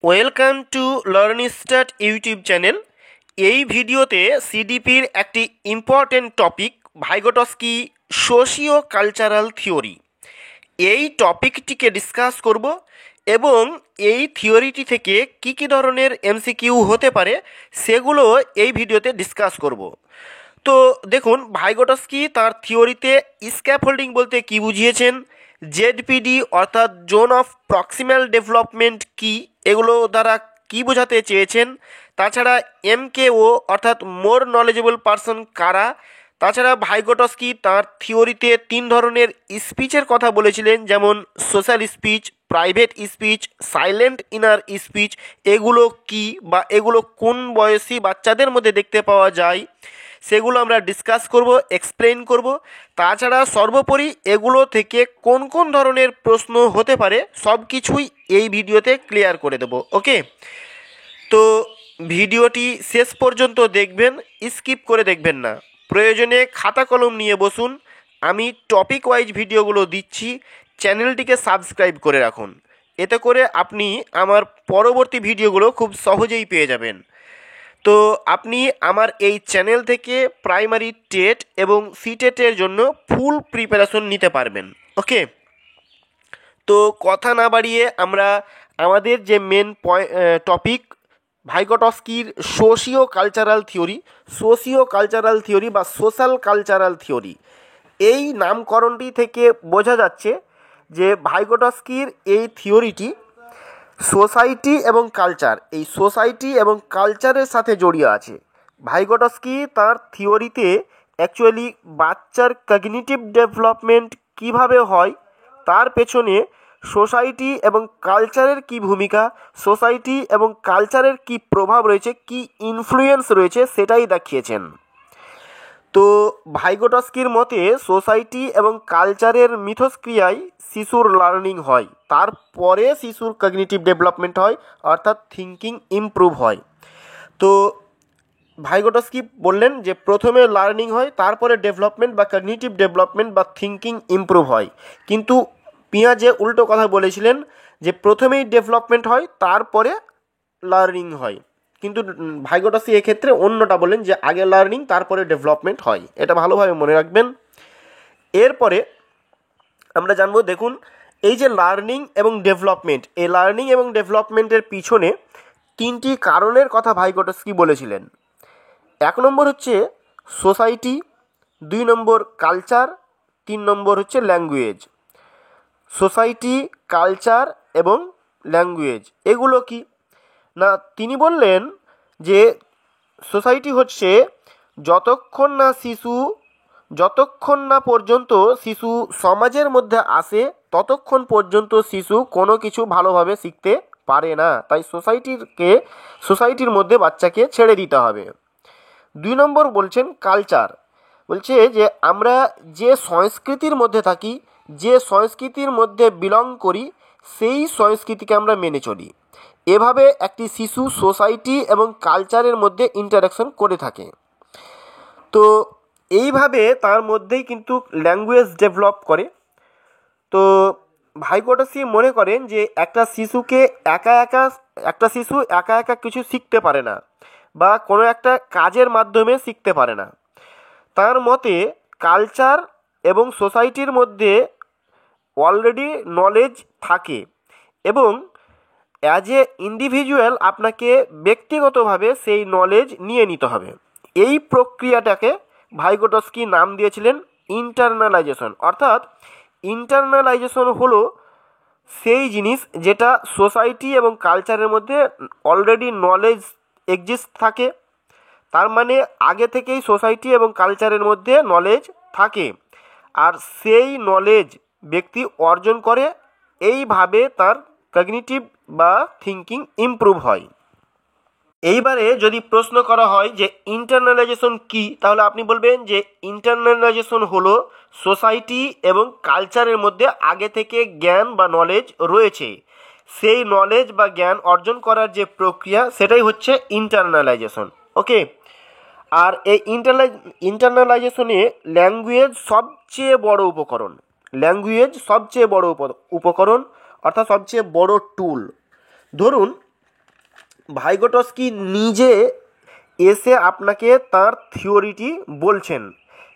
Welcome to learn start YouTube channel. এই ভিডিওতে সিডিপির একটি important topic Vygotsky socio cultural theory, এই টপিকটিকে ডিসকাস করব এবং এই থিওরিটি থেকে কি কি ধরনের এমসিকিউ হতে পারে সেগুলো এই ভিডিওতে ডিসকাস করব। তো দেখুন, ভাইগোটস্কি তার থিওরিতে স্ক্যাফোল্ডিং বলতে কি বুঝিয়েছেন, জেডপিডি অর্থাৎ জোন অফ প্রক্সিমাল ডেভেলপমেন্ট কি, এগুলো দ্বারা কি বোঝাতে চেয়েছেন, তাছাড়া এমকেও অর্থাৎ মোর নলেজেবল পারসন কারা, তাছাড়া ভাইগোটস্কি তার থিওরিতে 3 ধরনের স্পিচের কথা বলেছিলেন, যেমন social speech, private speech, silent inner speech. এগুলো কি বা এগুলো কোন বয়সী বাচ্চাদের মধ্যে দেখতে পাওয়া যায় সেগুলো আমরা ডিসকাস করব, এক্সপ্লেন করব। তাছাড়া সর্বোপরি এগুলো থেকে কোন কোন ধরনের প্রশ্ন হতে পারে সব কিছুই এই ভিডিওতে ক্লিয়ার করে দেব। ওকে, তো ভিডিওটি শেষ পর্যন্ত দেখবেন, স্কিপ করে দেখবেন না। প্রয়োজনে খাতা কলম নিয়ে বসুন, আমি টপিক ওয়াইজ ভিডিওগুলো দিচ্ছি, চ্যানেলটিকে সাবস্ক্রাইব করে রাখুন। এতে করে আপনি আমার পরবর্তী ভিডিওগুলো খুব সহজেই পেয়ে যাবেন। তো আপনি আমার এই চ্যানেল থেকে প্রাইমারি টেট এবং সিটেটের জন্য ফুল প্রিপারেশন নিতে পারবেন। ওকে, তো কথা না বাড়িয়ে আমরা আমাদের যে মেন টপিক ভাইগোটস্কির সোশিও কালচারাল থিওরি বা সোশ্যাল কালচারাল থিওরি, এই নামকরণটি থেকে বোঝা যাচ্ছে যে ভাইগোটস্কির এই থিওরিটি সোসাইটি এবং কালচার, এই সোসাইটি এবং কালচারের সাথে জড়িয়ে আছে। ভাইগোটস্কি তার থিওরিতে অ্যাকচুয়ালি বাচ্চার কগনিটিভ ডেভেলপমেন্ট কিভাবে হয়, তার পেছনে সোসাইটি এবং কালচারের কি ভূমিকা, সোসাইটি এবং কালচারের কি প্রভাব রয়েছে, কি ইনফ্লুয়েন্স রয়েছে, সেটাই দেখিয়েছেন। তো ভাইগোটস্কির মতে সোসাইটি এবং কালচারের মিথস্ক্রিয়ায় শিশুর লার্নিং হয়, তারপরে শিশুর কগনিটিভ ডেভেলপমেন্ট হয়, অর্থাৎ থিঙ্কিং ইমপ্রুভ হয়। তো ভাইগোটস্কি বললেন যে প্রথমে লার্নিং হয়, তারপরে ডেভেলপমেন্ট বা কগনিটিভ ডেভেলপমেন্ট বা থিঙ্কিং ইমপ্রুভ হয়। কিন্তু পিঁয়াজে উল্টো কথা বলেছিলেন যে প্রথমেই ডেভেলপমেন্ট হয়, তারপরে লার্নিং হয়। কিন্তু ভাইগোটস্কি এক্ষেত্রে অন্যটা বলেন যে আগে লার্নিং তারপরে ডেভেলপমেন্ট হয়। এটা ভালোভাবে মনে রাখবেন। এরপরে আমরা জানবো, দেখুন এই যে লার্নিং এবং ডেভেলপমেন্ট, এই লার্নিং এবং ডেভেলপমেন্টের পিছনে 3টি কারণের কথা ভাইগোটস্কি বলেছিলেন। 1 নম্বর হচ্ছে সোসাইটি, 2 নম্বর কালচার, 3 নম্বর হচ্ছে ল্যাঙ্গুয়েজ। সোসাইটি, কালচার এবং ল্যাঙ্গুয়েজ এগুলো কি না, তিনি বললেন যে সোসাইটি হচ্ছে যতক্ষণ না পর্যন্ত শিশু সমাজের মধ্যে আসে ততক্ষণ পর্যন্ত শিশু কোনো কিছু ভালোভাবে শিখতে পারে না, তাই সোসাইটির মধ্যে বাচ্চাকে ছেড়ে দিতে হবে। 2 নম্বর বলছেন কালচার, বলছে যে আমরা যে সংস্কৃতির মধ্যে থাকি, যে সংস্কৃতির মধ্যে বিলং করি, সেই সংস্কৃতিকে আমরা মেনে চলি। এভাবে একটি শিশু সোসাইটি এবং কালচারের মধ্যে ইন্টারাকশন করে থাকে। তো এইভাবে তার মধ্যেই কিন্তু ল্যাঙ্গুয়েজ ডেভেলপ করে। তো ভাইগোটস্কি মনে করেন যে একটা শিশু একা একা কিছু শিখতে পারে না বা কোনো একটা কাজের মাধ্যমে শিখতে পারে না। তার মতে কালচার এবং সোসাইটির মধ্যে অলরেডি নলেজ থাকে এবং অ্যাজ এ ইন্ডিভিজুয়াল আপনাকে ব্যক্তিগতভাবে সেই নলেজ নিয়ে নিতে হবে। এই প্রক্রিয়াটাকে ভাইগোটস্কি নাম দিয়েছিলেন ইন্টারনালাইজেশন। অর্থাৎ ইন্টারনালাইজেশন হলো সেই জিনিস যেটা সোসাইটি এবং কালচারের মধ্যে অলরেডি নলেজ এক্সিস্ট থাকে, তার মানে আগে থেকেই সোসাইটি এবং কালচারের মধ্যে নলেজ থাকে, আর সেই নলেজ ব্যক্তি অর্জন করে, এইভাবে তার কগনিটিভ বা থিঙ্কিং ইমপ্রুভ হয়। এইবারে যদি প্রশ্ন করা হয় যে ইন্টারনালাইজেশন কি, তাহলে আপনি বলবেন যে ইন্টারনালাইজেশন হলো সোসাইটি এবং কালচারের মধ্যে আগে থেকে জ্ঞান বা নলেজ রয়েছে, সেই নলেজ বা জ্ঞান অর্জন করার যে প্রক্রিয়া সেটাই হচ্ছে ইন্টারনালাইজেশন। ওকে, আর এই ইন্টারনালাইজেশনে ল্যাঙ্গুয়েজ সবচেয়ে বড় উপকরণ, অর্থাৎ সবচেয়ে বড় টুল। ধরুন ভাইগোটস্কি নিজে এসে আপনাকে তার থিওরিটি বলছেন,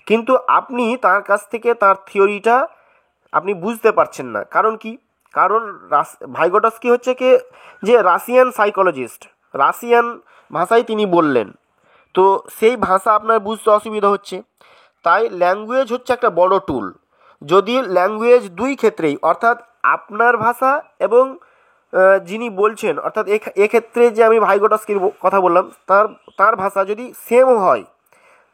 কিন্তু আপনি তার কাছ থেকে তার থিওরিটা আপনি বুঝতে পারছেন না। কারণ কি? কারণ ভাইগোটস্কি হচ্ছে কি যে রাশিয়ান সাইকোলজিস্ট, রাশিয়ান ভাষায় তিনি বললেন, তো সেই ভাষা আপনার বুঝতে অসুবিধা হচ্ছে। তাই ল্যাঙ্গুয়েজ হচ্ছে একটা বড় টুল। যদি ল্যাঙ্গুয়েজ দুই ক্ষেত্রেই, অর্থাৎ আপনার ভাষা এবং যিনি বলছেন, অর্থাৎ এক্ষেত্রে যে আমি ভাইগোটস্কির কথা বললাম, তার তার ভাষা যদি সেম হয়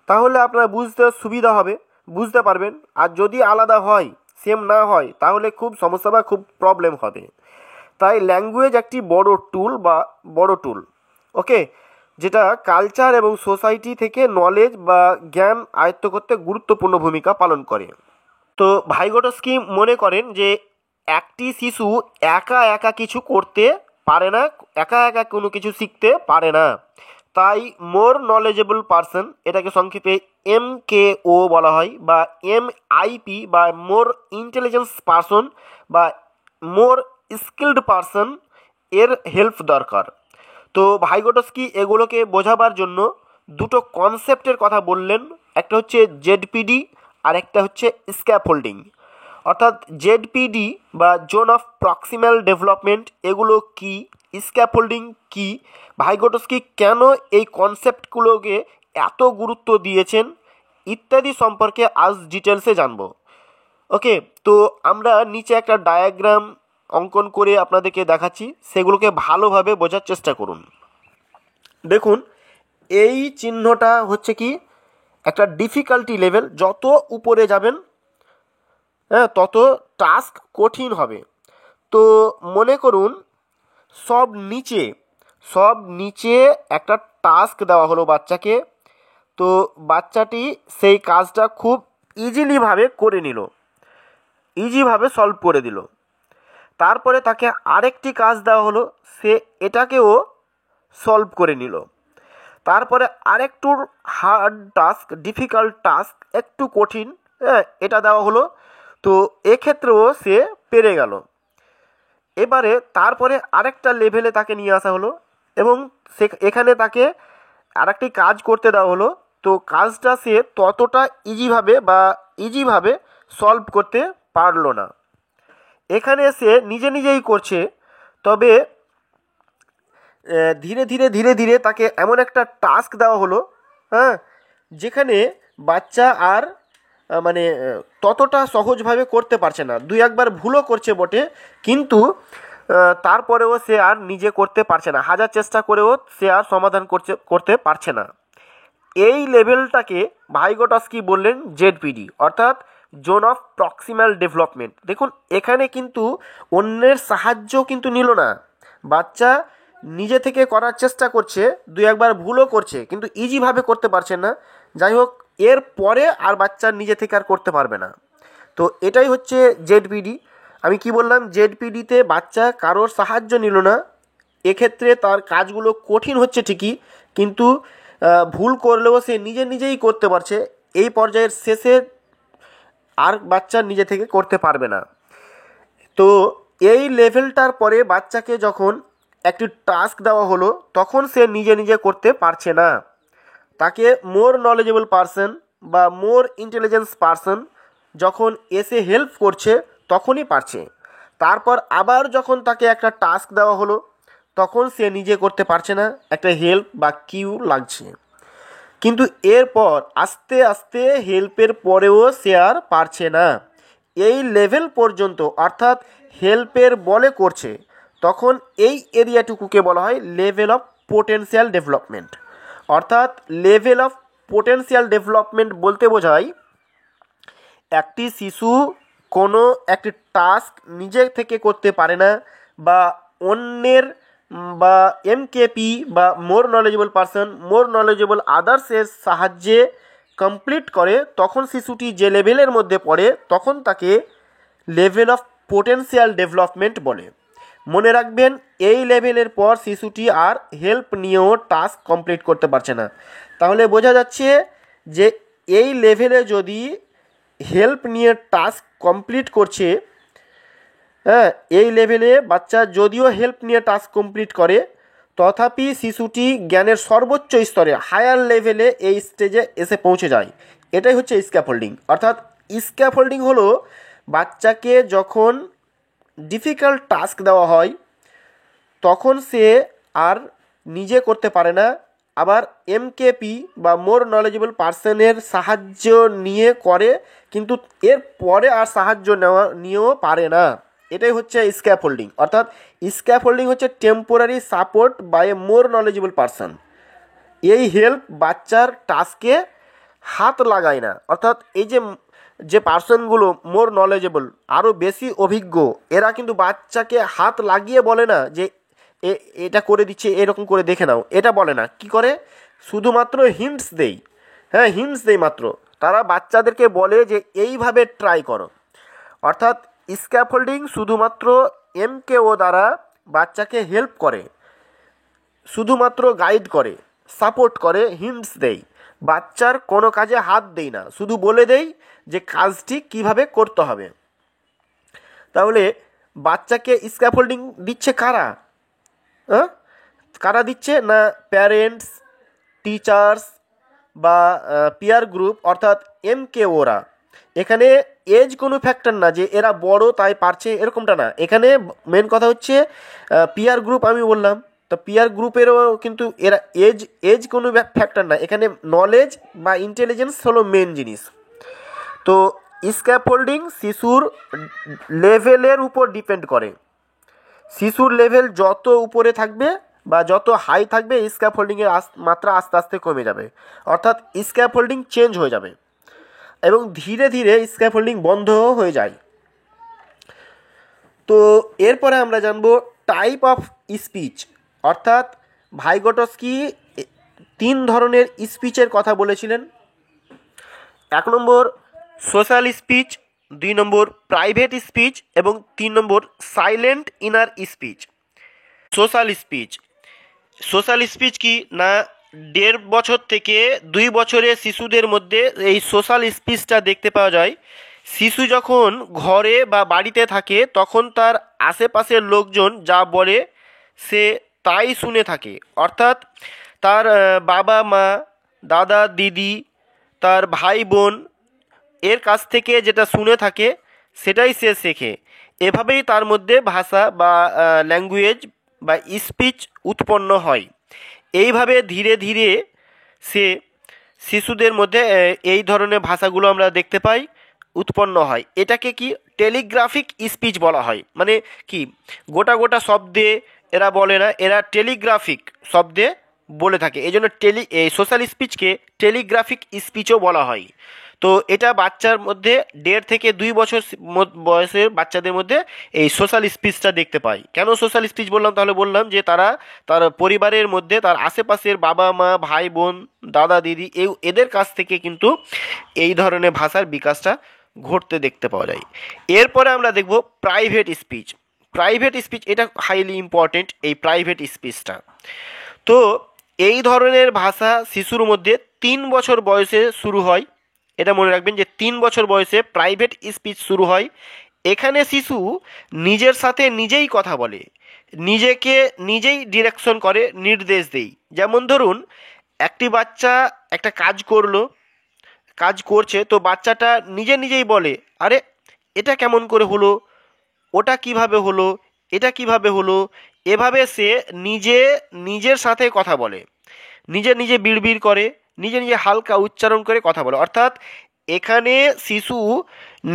তাহলে আপনার বুঝতে সুবিধা হবে, বুঝতে পারবেন। আর যদি আলাদা হয়, সেম না হয়, তাহলে খুব সমস্যা বা খুব প্রবলেম হবে। তাই ল্যাঙ্গুয়েজ একটি বড় টুল, ওকে, যেটা কালচার এবং সোসাইটি থেকে নলেজ বা জ্ঞান আয়ত্ত করতে গুরুত্বপূর্ণ ভূমিকা পালন করে। তো ভাইগোটস্কি মনে করেন যে একটি শিশু একা একা কিছু করতে পারে না, একা একা কোনো কিছু শিখতে পারে না। তাই মোর নলেজেবল পারসন, এটাকে সংক্ষেপে MKO বলা হয়, বা MIP বা মোর ইন্টেলিজেন্স পারসন বা মোর স্কিলড পারসন এর হেল্প দরকার। তো ভাইগোটস্কি এগুলোকে বোঝাবার জন্য দুটো কনসেপ্টের কথা বললেন। একটা হচ্ছে জেডপিডি আর একটা হচ্ছে স্ক্যাফোল্ডিং। অর্থাৎ জেডপিডি বা জোন অফ প্রক্সিমাল ডেভেলপমেন্ট, এগুলো কি, স্ক্যাফোল্ডিং কি, ভাইগোটস্কি কেন এই কনসেপ্টগুলোকে এত গুরুত্ব দিয়েছেন ইত্যাদি সম্পর্কে আজ ডিটেলসে জানবো। ওকে, তো আমরা নিচে একটা ডায়াগ্রাম অঙ্কন করে আপনাদেরকে দেখাচ্ছি, সেগুলোকে ভালোভাবে বোঝার চেষ্টা করুন। দেখুন, এই চিহ্নটা হচ্ছে কি একটা ডিফিকাল্টি লেভেল, যত উপরে যাবেন হ্যাঁ তত টাস্ক কঠিন হবে। তো মনে করুন সব নিচে একটা টাস্ক দেওয়া হলো বাচ্চাকে, তো বাচ্চাটি সেই কাজটা খুব ইজিভাবে সলভ করে দিল। তারপরে তাকে আরেকটি কাজ দেওয়া হলো, সে এটাকেও সলভ করে নিল। তারপরে আরেকটু হার্ড টাস্ক, ডিফিকাল্ট টাস্ক, একটু কঠিন, হ্যাঁ, এটা দেওয়া হলো, তো এক্ষেত্রেও সে পেরে গেল। এবারে তারপরে আরেকটা লেভেলে তাকে নিয়ে আসা হলো এবং এখানে তাকে আরেকটি কাজ করতে দেওয়া হলো, তো কাজটা সে ততটা ইজিভাবে সলভ করতে পারলো না। এখানে সে নিজেই করছে, তবে ধীরে ধীরে তাকে এমন একটা টাস্ক দেওয়া হলো, হ্যাঁ, যেখানে বাচ্চা আর ততটা সহজভাবে করতে পারছে না, দুই একবার ভুলও করছে বটে, কিন্তু তারপরেও সে আর নিজে করতে পারছে না, হাজার চেষ্টা করেও সে আর সমাধান করতে পারছে না। এই লেভেলটাকে ভাইগোটস্কি বললেন জেডপিডি, অর্থাৎ জোন অফ প্রক্সিমাল ডেভেলপমেন্ট। দেখুন, এখানে কিন্তু অন্যের সাহায্য কিন্তু নিল না, বাচ্চা নিজে থেকে করার চেষ্টা করছে, দুই একবার ভুলও করছে, কিন্তু ইজিভাবে করতে পারছে না। যাই হোক, এর পরে আর বাচ্চা নিজে থেকে আর করতে পারবে না। তো এটাই হচ্ছে জেডপিডি। আমি কি বললাম, জেডপিডিতে বাচ্চা কারোর সাহায্য নিল না, এক্ষেত্রে তার কাজগুলো কঠিন হচ্ছে ঠিকই, কিন্তু ভুল করলেও সে নিজেই করতে পারছে। এই পর্যায়ের শেষে আর বাচ্চা নিজে থেকে করতে পারবে না। তো এই লেভেলটার পরে বাচ্চাকে যখন একটি টাস্ক দেওয়া হলো, তখন সে নিজে করতে পারছে না, তাকে মোর নলেজেবল পারসন বা মোর ইন্টেলিজেন্স পারসন যখন এসে হেল্প করছে তখনই পারছে। তারপর আবার যখন তাকে একটা টাস্ক দেওয়া হলো, তখন সে নিজে করতে পারছে না, একটা হেল্প বা কিউ লাগছে। কিন্তু এরপর আস্তে আস্তে হেল্পের পরেও সে আর পারছে না, এই লেভেল পর্যন্ত, অর্থাৎ হেল্পের বলে করছে, তখন এই এরিয়াটুকুকে বলা হয় লেভেল অফ পোটেনশিয়াল ডেভেলপমেন্ট। অর্থাৎ লেভেল অফ পোটেনশিয়াল ডেভেলপমেন্ট বলতে বোঝায় একটি শিশু কোনো একটি টাস্ক নিজে থেকে করতে পারে না, বা অন্যের বা MKP বা মোর নলেজেবল পারসন, মোর নলেজেবল আদার্সের সাহায্যে কমপ্লিট করে, তখন শিশুটি যে লেভেলের মধ্যে পড়ে তখন তাকে লেভেল অফ পোটেনশিয়াল ডেভেলপমেন্ট বলে। মনে রাখবেন, এই লেভেলের পর শিশুটি আর হেল্প নিয়েও টাস্ক কমপ্লিট করতে পারছে না। তাহলে বোঝা যাচ্ছে যে এই লেভেলে যদি হেল্প নিয়ে টাস্ক কমপ্লিট করছে, হ্যাঁ, এই লেভেলে বাচ্চা যদিও হেল্প নিয়ে টাস্ক কমপ্লিট করে, তথাপি শিশুটি জ্ঞানের সর্বোচ্চ স্তরে হায়ার লেভেলে এই স্টেজে এসে পৌঁছে যায়। এটাই হচ্ছে স্ক্যাফোল্ডিং। অর্থাৎ স্ক্যাফোল্ডিং হলো বাচ্চাকে যখন ডিফিকাল্ট টাস্ক দেওয়া হয় তখন সে আর নিজে করতে পারে না, আবার এমকেপি বা মোর নলেজেবল পার্সনের সাহায্য নিয়ে করে, কিন্তু এর পরে আর সাহায্য নিয়েও পারে না। এটাই হচ্ছে স্ক্যাফোল্ডিং। অর্থাৎ স্ক্যাফোল্ডিং হচ্ছে temporary support by a more knowledgeable person. এই হেল্প বাচ্চার টাস্কে হাত লাগায় না। অর্থাৎ এই যে পার্সনগুলো মোর নলেজেবল, আরও বেশি অভিজ্ঞ, এরা কিন্তু বাচ্চাকে হাত লাগিয়ে বলে না যে এটা করে দিচ্ছে, এরকম করে দেখে নাও, এটা বলে না। কি করে? শুধুমাত্র হিন্টস দেই। হ্যাঁ, হিন্টস দেই মাত্র। তারা বাচ্চাদেরকে বলে যে এইভাবে ট্রাই করো। অর্থাৎ স্ক্যাফোল্ডিং শুধুমাত্র এমকেও দ্বারা বাচ্চাকে হেল্প করে, শুধুমাত্র গাইড করে, সাপোর্ট করে, হিন্টস দেই। বাচ্চার কোনো কাজে হাত দেই না, শুধু বলে দেই যে কাজটি কিভাবে করতে হবে। তাহলে বাচ্চাকে স্ক্যাফোল্ডিং দিচ্ছে কারা? কারা দিচ্ছে না? প্যারেন্টস, টিচার্স বা পিয়ার গ্রুপ, অর্থাৎ এমকেওরা। এখানে এজ কোনো ফ্যাক্টর না যে এরা বড় তাই পারছে, এরকমটা না। এখানে মেন কথা হচ্ছে পিয়ার গ্রুপ। আমি বললাম তো পিয়ার গ্রুপেরও কিন্তু এরা এজ কোনো ফ্যাক্টর না। এখানে নলেজ বা ইন্টেলিজেন্স হলো মেন জিনিস। তো স্ক্যাফোল্ডিং শিশুর লেভেলের উপর ডিপেন্ড করে। শিশুর লেভেল যত উপরে থাকবে বা যত হাই থাকবে, স্ক্যাফোল্ডিংয়ের মাত্রা আস্তে আস্তে কমে যাবে। অর্থাৎ স্ক্যাফোল্ডিং চেঞ্জ হয়ে যাবে এবং ধীরে ধীরে স্ক্যাফোল্ডিং বন্ধও হয়ে যায়। তো এরপরে আমরা জানবো টাইপ অফ স্পিচ। অর্থাৎ ভাইগোটস্কি 3 ধরনের স্পিচের কথা বলেছিলেন। 1 নম্বর সোশ্যাল স্পিচ, 2 নম্বর প্রাইভেট স্পিচ এবং 3 নম্বর silent inner speech. Social speech কি না? 1.5 বছর থেকে 2 বছরের শিশুদের মধ্যে এই সোশ্যাল স্পিচটা দেখতে পাওয়া যায়। শিশু যখন ঘরে বা বাড়িতে থাকে তখন তার আশেপাশের লোকজন যা বলে সে তাই শুনে থাকে। অর্থাৎ তার বাবা মা, দাদা দিদি, তার ভাই বোন এর কাছ থেকে যেটা শুনে থাকে সেটাই সে শেখে। এভাবেই তার মধ্যে ভাষা বা ল্যাঙ্গুয়েজ বা স্পিচ উৎপন্ন হয়। এইভাবে ধীরে ধীরে শিশুদের মধ্যে এই ধরনের ভাষাগুলো আমরা দেখতে পাই উৎপন্ন হয়। এটাকে কি টেলিগ্রাফিক স্পিচ বলা হয়। মানে কি, গোটা গোটা শব্দে এরা বলে না, এরা টেলিগ্রাফিক শব্দে বলে থাকে। এই জন্য এই সোশ্যাল স্পিচকে টেলিগ্রাফিক স্পিচও বলা হয়। তো এটা বাচ্চার মধ্যে 1.5 থেকে 2 বছর বয়সের বাচ্চাদের মধ্যে এই সোশ্যাল স্পিচটা দেখতে পাই। কেন সোশ্যাল স্পিচ বললাম? তাহলে বললাম যে তার পরিবারের মধ্যে তার আশেপাশের বাবা মা, ভাই বোন, দাদা দিদি এদের কাছ থেকে কিন্তু এই ধরনের ভাষার বিকাশটা ঘটতে দেখতে পাওয়া যায়। এরপরে আমরা দেখব প্রাইভেট স্পিচ। এটা হাইলি ইম্পর্টেন্ট, এই প্রাইভেট স্পিচটা। তো এই ধরনের ভাষা শিশুর মধ্যে 3 বছর বয়সে শুরু হয়। এটা মনে রাখবেন যে 3 বছর বয়সে প্রাইভেট স্পিচ শুরু হয়। এখানে শিশু নিজের সাথে নিজেই কথা বলে, নিজেকে নিজেই ডিরেকশন করে, নির্দেশ দেয়। যেমন ধরুন, একটি বাচ্চা একটা কাজ করছে, তো বাচ্চাটা নিজেই বলে, আরে এটা কেমন করে হলো, ওটা কিভাবে হলো, এটা কিভাবে হলো। এভাবে সে নিজের সাথে কথা বলে, নিজে বিড়বিড় করে, নিজে হালকা উচ্চারণ করে কথা বলে। অর্থাৎ এখানে শিশু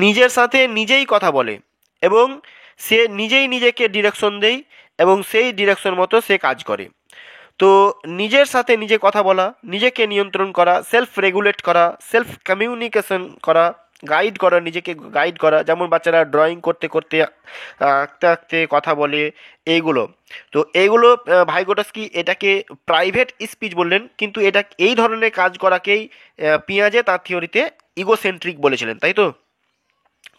নিজের সাথে নিজেই কথা বলে এবং সে নিজেকে ডিরেকশন দেয় এবং সেই ডিরেকশন মতো সে কাজ করে। তো নিজের সাথে নিজে কথা বলা, নিজেকে নিয়ন্ত্রণ করা, সেলফ রেগুলেট করা, সেলফ কমিউনিকেশন করা, নিজেকে গাইড করা। যেমন বাচ্চারা ড্রয়িং করতে আঁকতে কথা বলে, এইগুলো। তো এইগুলো ভাইগোটস্কি এটাকে প্রাইভেট স্পিচ বললেন, কিন্তু এই ধরনের কাজ করাকেই পিয়াজে তার থিওরিতে ইগোসেন্ট্রিক বলেছিলেন, তাই তো।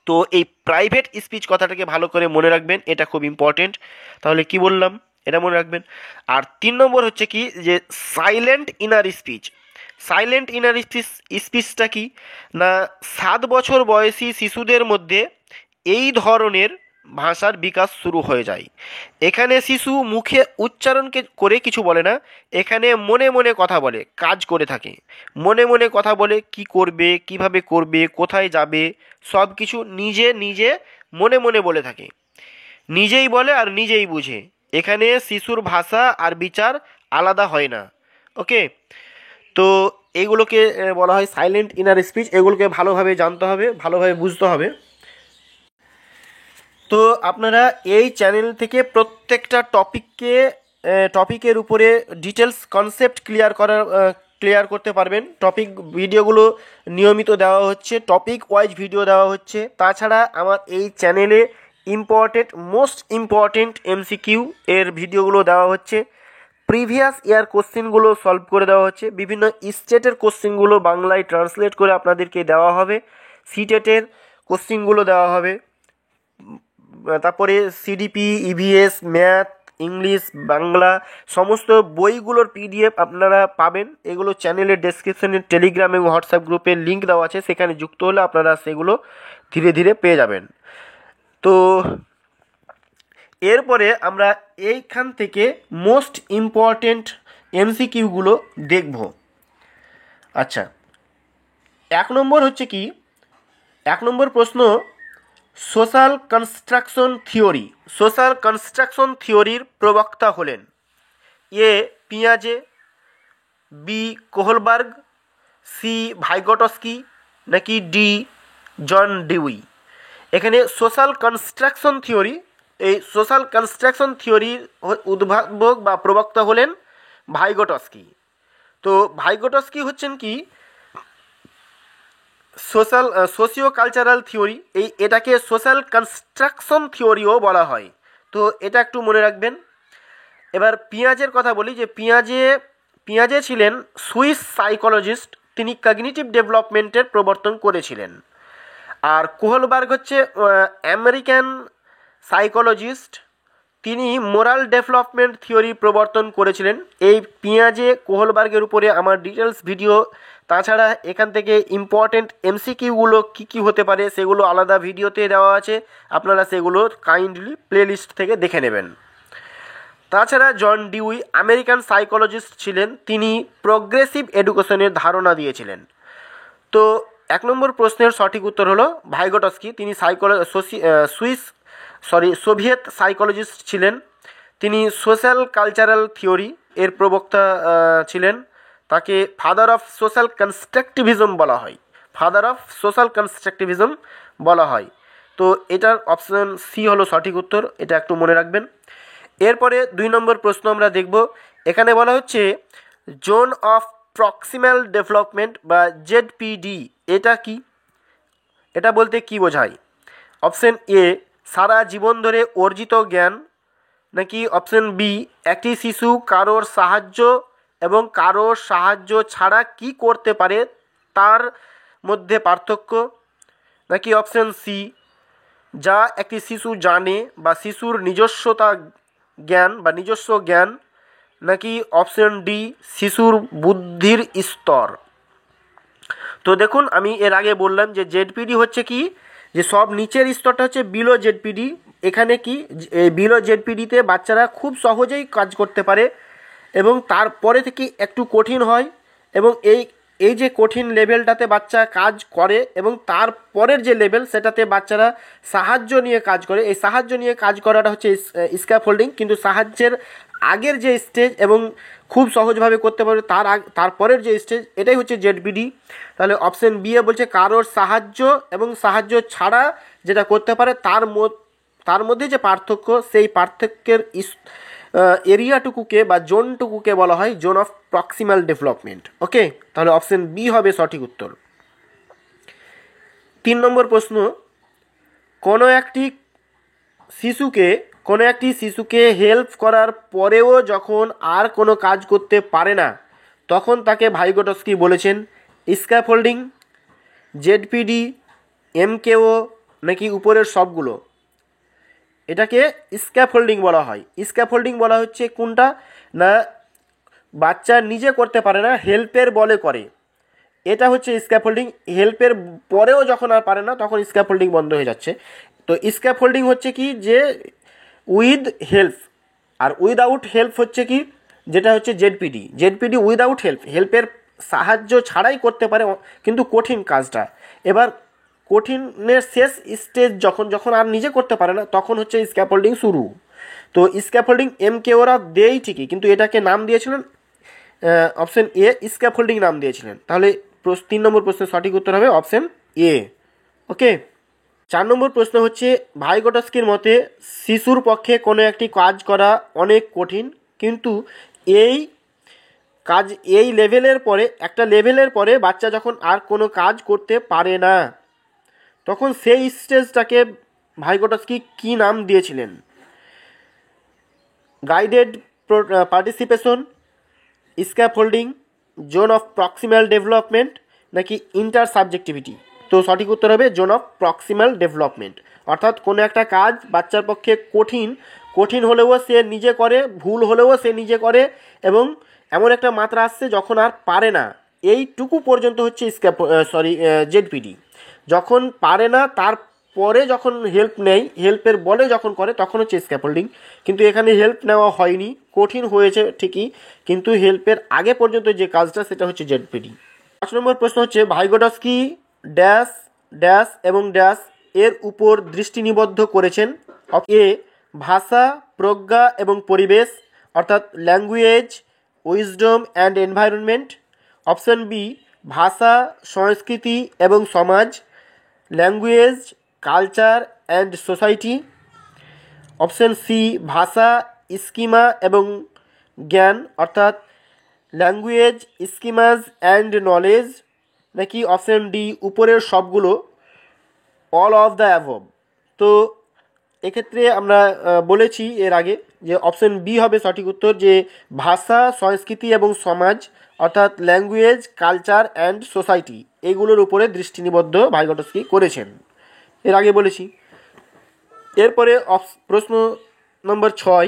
তো এই প্রাইভেট স্পিচ কথাটাকে ভালো করে মনে রাখবেন, এটা খুব ইম্পর্টেন্ট। তাহলে কি বললাম, এটা মনে রাখবেন। আর 3 নম্বর হচ্ছে কি, যে সাইলেন্ট ইনার স্পিচটা কি না, 7 বছর বয়সী শিশুদের মধ্যে এই ধরনের ভাষার বিকাশ শুরু হয়ে যায়। এখানে শিশু মুখে করে কিছু বলে না, এখানে মনে মনে কথা বলে, কাজ করে থাকে। মনে মনে কথা বলে, কি করবে, কিভাবে করবে, কোথায় যাবে, সব কিছু নিজে নিজে মনে মনে বলে থাকে। নিজেই বলে আর নিজেই বুঝে। এখানে শিশুর ভাষা আর বিচার আলাদা হয় না। ওকে, তো এইগুলোকে বলা হয় সাইলেন্ট ইনার স্পিচ। এগুলোকে ভালোভাবে জানতে হবে, ভালোভাবে বুঝতে হবে। তো আপনারা এই চ্যানেল থেকে প্রত্যেকটা টপিকের উপরে ডিটেলস কনসেপ্ট ক্লিয়ার করতে পারবেন। টপিক ভিডিওগুলো নিয়মিত দেওয়া হচ্ছে, টপিক ওয়াইজ ভিডিও দেওয়া হচ্ছে। তাছাড়া আমার এই চ্যানেলে মোস্ট ইম্পর্টেন্ট এমসিকিউ এর ভিডিওগুলো দেওয়া হচ্ছে। প্রিভিয়াস ইয়ার কোশ্চেনগুলো সলভ করে দেওয়া হচ্ছে। বিভিন্ন স্টেটের কোশ্চেনগুলো বাংলায় ট্রান্সলেট করে আপনাদেরকে দেওয়া হবে। সিটেটের কোশ্চেনগুলো দেওয়া হবে। তারপরে CDP, EVS, math, English, Bangla সমস্ত বইগুলোর পিডিএফ আপনারা পাবেন। এগুলো চ্যানেলের ডেসক্রিপশনে টেলিগ্রাম এবং হোয়াটসঅ্যাপ গ্রুপের লিঙ্ক দেওয়া আছে, সেখানে যুক্ত হলে আপনারা সেগুলো ধীরে ধীরে পেয়ে যাবেন। তো এরপরে আমরা এইখান থেকে মোস্ট ইম্পর্টেন্ট এমসিকিউগুলো দেখব। আচ্ছা, 1 নম্বর হচ্ছে কি, 1 নম্বর প্রশ্ন, সোশ্যাল কনস্ট্রাকশন থিওরির প্রবক্তা হলেন এ পিয়াজে, বি কোহলবার্গ, সি ভাইগটস্কি, নাকি ডি জন ডিউই। এখানে সোশ্যাল কনস্ট্রাকশন থিওরির উদ্ভাবক বা প্রবক্তা হলেন ভাইগটস্কি। তো ভাইগটস্কি হচ্ছেন কি সোশিও কালচারাল থিওরি, এটাকে সোশ্যাল কনস্ট্রাকশন থিওরিও বলা হয়। তো এটা একটু মনে রাখবেন। এবার পিয়াজের কথা বলি, যে পিয়াজে ছিলেন সুইস সাইকোলজিস্ট, তিনি কগনিটিভ ডেভেলপমেন্টের প্রবর্তন করেছিলেন। আর কোহলবার্গ হচ্ছে আমেরিকান সাইকোলজিস্ট, তিনি মোরাল ডেভেলপমেন্ট থিওরি প্রবর্তন করেছিলেন। এই পিয়াজে কোহলবার্গের উপরে আমার ডিটেলস ভিডিও, তাছাড়া এখান থেকে ইম্পর্টেন্ট এমসিকিউগুলো কী কী হতে পারে সেগুলো আলাদা ভিডিওতে দেওয়া আছে, আপনারা সেগুলো কাইন্ডলি প্লেলিস্ট থেকে দেখে নেবেন। তাছাড়া জন ডিউই আমেরিকান সাইকোলজিস্ট ছিলেন, তিনি প্রোগ্রেসিভ এডুকেশনের ধারণা দিয়েছিলেন। তো 1 নম্বর প্রশ্নের সঠিক উত্তর হলো ভাইগটস্কি। তিনি সোভিয়েত সাইকোলজিস্ট ছিলেন। তিনি সোশ্যাল কালচারাল থিওরি এর প্রবক্তা ছিলেন। তাকে ফাদার অফ সোশ্যাল কনস্ট্রাকটিভিজম বলা হয়। তো এটার অপশন সি হলো সঠিক উত্তর, এটা একটু মনে রাখবেন। এরপরে 2 নম্বর প্রশ্ন আমরা দেখব। এখানে বলা হচ্ছে জোন অফ প্রক্সিমাল ডেভেলপমেন্ট বা জেডপিডি এটা কি, এটা বলতে কি বোঝায়? অপশন এ সারা জীবন ধরে অর্জিত জ্ঞান, নাকি অপশন বি একটি শিশু কারোর সাহায্য এবং কারোর সাহায্য ছাড়া কি করতে পারে তার মধ্যে পার্থক্য, নাকি অপশন সি যা একটি শিশু জানে বা শিশুর নিজস্ব জ্ঞান, নাকি অপশন ডি শিশুর বুদ্ধির স্তর। তো দেখুন, আমি এর আগে বললাম যে জেডপিডি হচ্ছে কি, যে সব নিচের স্তরটা হচ্ছে বিলো জেডপিডি। এখানে কি বিলো জেডপিডিতে বাচ্চারা খুব সহজেই কাজ করতে পারে এবং তারপরে থেকে একটু কঠিন হয়, এবং এই যে কঠিন লেভেলটাতে বাচ্চা কাজ করে এবং তারপরের যে লেভেল সেটাতে বাচ্চারা সাহায্য নিয়ে কাজ করে। এই সাহায্য নিয়ে কাজ করাটা হচ্ছে স্ক্যাফোল্ডিং, কিন্তু সাহায্যের আগের যে স্টেজ এবং খুব সহজভাবে করতে পারবে তারপরের যে স্টেজ, এটাই হচ্ছে জেডপিডি। তাহলে অপশন বি এ বলছে কারোর সাহায্য এবং সাহায্য ছাড়া যেটা করতে পারে তার মধ্যে যে পার্থক্য, সেই পার্থক্যের এরিয়াটুকুকে বা জোনটুকুকে বলা হয় জোন অফ প্রক্সিমাল ডেভেলপমেন্ট। ওকে, তাহলে অপশন বি হবে সঠিক উত্তর। 3 নম্বর প্রশ্ন, কোনো একটি শিশুকে হেল্প করার পরেও যখন আর কোনো কাজ করতে পারে না তখন তাকে ভাইগটস্কি বলেছেন স্ক্যাফোল্ডিং, জেডপিডি, এমকেও, নাকি উপরের সবগুলো। এটাকে স্ক্যাফোল্ডিং বলা হয়। স্ক্যাফোল্ডিং বলা হচ্ছে কোনটা না, বাচ্চা নিজে করতে পারে না, হেল্পের বলে করে, এটা হচ্ছে স্ক্যাফোল্ডিং। হেল্পের পরেও যখন আর পারে না তখন স্ক্যাফোল্ডিং বন্ধ হয়ে যাচ্ছে। তো স্ক্যাফোল্ডিং হচ্ছে কি যে উইথ হেল্প, আর উইদাউট হেল্প হচ্ছে কি যেটা হচ্ছে জেডপিডি। জেডপিডি উইদাউট হেল্প, হেল্পের সাহায্য ছাড়াই করতে পারে কিন্তু কঠিন কাজটা। এবার কঠিনের শেষ স্টেজ যখন যখন আর নিজে করতে পারে না তখন হচ্ছে স্ক্যাফোল্ডিং শুরু। তো স্ক্যাফোল্ডিং এমকে ওরা দেয় ঠিকই, কিন্তু এটাকে নাম দিয়েছিলেন অপশন এ, স্ক্যাফোল্ডিং নাম দিয়েছিলেন। তাহলে 3 নম্বর প্রশ্নের সঠিক উত্তর হবে অপশন এ। ওকে। 4 নম্বর প্রশ্ন হচ্ছে ভাইগোটস্কির মতে শিশুর পক্ষে কোনো একটি কাজ করা অনেক কঠিন, কিন্তু এই কাজ এই লেভেলের পরে, একটা লেভেলের পরে বাচ্চা যখন আর কোনো কাজ করতে পারে না তখন সেই স্টেজটাকে ভাইগোটস্কি কী নাম দিয়েছিলেন? Guided participation, scaffolding, zone of proximal development নাকি ইন্টার সাবজেক্টিভিটি? তো সঠিক উত্তর হবে জোন অফ প্রক্সিমাল ডেভেলপমেন্ট। অর্থাৎ কোনো একটা কাজ বাচ্চার পক্ষে কঠিন হলেও সে নিজে করে, ভুল হলেও সে নিজে করে, এবং এমন একটা মাত্রা আসছে যখন আর পারে না, এইটুকু পর্যন্ত হচ্ছে জেডপিডি। যখন পারে না তারপরে যখন হেল্প নেয়, হেল্পের বলে যখন করে তখন হচ্ছে স্ক্যাফোল্ডিং। কিন্তু এখানে হেল্প নেওয়া হয়নি, কঠিন হয়েছে ঠিকই, কিন্তু হেল্পের আগে পর্যন্ত যে কাজটা সেটা হচ্ছে জেডপিডি। 5 নম্বর প্রশ্ন হচ্ছে ভাইগোটস্কি ড্যাশ ড্যাশ এবং ড্যাশ এর উপর দৃষ্টি নিবদ্ধ করেছেন? এ ভাষা, প্রজ্ঞা এবং পরিবেশ, অর্থাৎ language, wisdom and environment. Option B ভাষা, সংস্কৃতি এবং সমাজ, language, culture and society. Option C ভাষা, স্কিমা এবং জ্ঞান, অর্থাৎ ল্যাঙ্গুয়েজ, স্কিমাজ অ্যান্ড নলেজ, নাকি অপশন ডি উপরের সবগুলো, অল অফ দ্য অ্যাবভ। তো এক্ষেত্রে আমরা বলেছি এর আগে যে অপশন বি হবে সঠিক উত্তর, যে ভাষা, সংস্কৃতি এবং সমাজ, অর্থাৎ ল্যাঙ্গুয়েজ, কালচার অ্যান্ড সোসাইটি, এগুলোর উপরে দৃষ্টি নিবদ্ধ ভাইগোটস্কি করেছেন, এর আগে বলেছি। এরপরে প্রশ্ন নম্বর 6,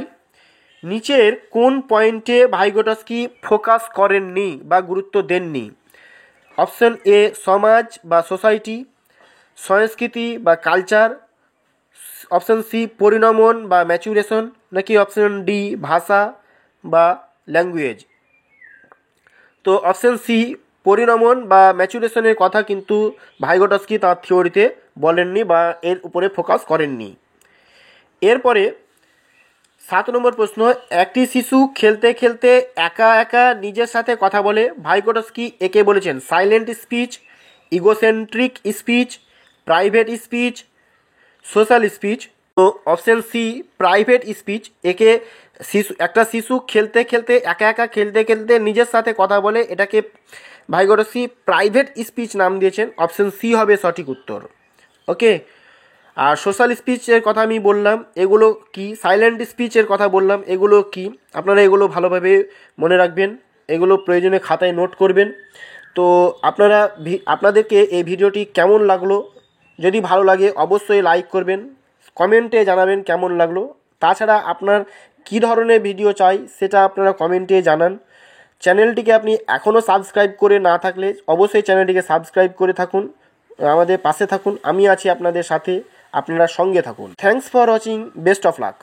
নিচের কোন পয়েন্টে ভাইগোটস্কি ফোকাস করেননি বা গুরুত্ব দেননি? অপশন এ সমাজ বা সোসাইটি, সংস্কৃতি বা কালচার, অপশন সি পরিণমন বা ম্যাচুরেশন, নাকি অপশন ডি ভাষা বা ল্যাঙ্গুয়েজ? তো অপশন সি পরিণমন বা ম্যাচুরেশনের কথা কিন্তু ভাইগোটস্কি তার থিওরিতে বলেননি বা এর উপরে ফোকাস করেননি। এরপরে 7 নম্বর প্রশ্ন, একটি শিশু খেলতে খেলতে একা একা নিজের সাথে কথা বলে, ভাইগোটস্কি একে বলেছেন silent speech, egocentric speech, private speech, social speech. তো অপশন সি প্রাইভেট স্পিচ, একে একটা শিশু খেলতে খেলতে একা একা খেলতে খেলতে নিজের সাথে কথা বলে, এটাকে ভাইগোটস্কি প্রাইভেট স্পিচ নাম দিয়েছেন। অপশন সি হবে সঠিক উত্তর। ওকে। আর সোশ্যাল স্পিচের কথা আমি বললাম, এগুলো কি, সাইলেন্ট স্পিচের কথা বললাম, এগুলো কি, আপনারা এগুলো ভালোভাবে মনে রাখবেন, এগুলো প্রয়োজনে খাতায় নোট করবেন। তো আপনাদেরকে এই ভিডিওটি কেমন লাগলো, যদি ভালো লাগে অবশ্যই লাইক করবেন, কমেন্টে জানাবেন কেমন লাগলো। তাছাড়া আপনার কী ধরনের ভিডিও চাই সেটা আপনারা কমেন্টে জানান। চ্যানেলটিকে আপনি এখনও সাবস্ক্রাইব করে না থাকলে অবশ্যই চ্যানেলটিকে সাবস্ক্রাইব করে থাকুন, আমাদের পাশে থাকুন, আমি আছি আপনাদের সাথে, আপনারা সঙ্গে থাকুন। Thanks for watching, best of luck.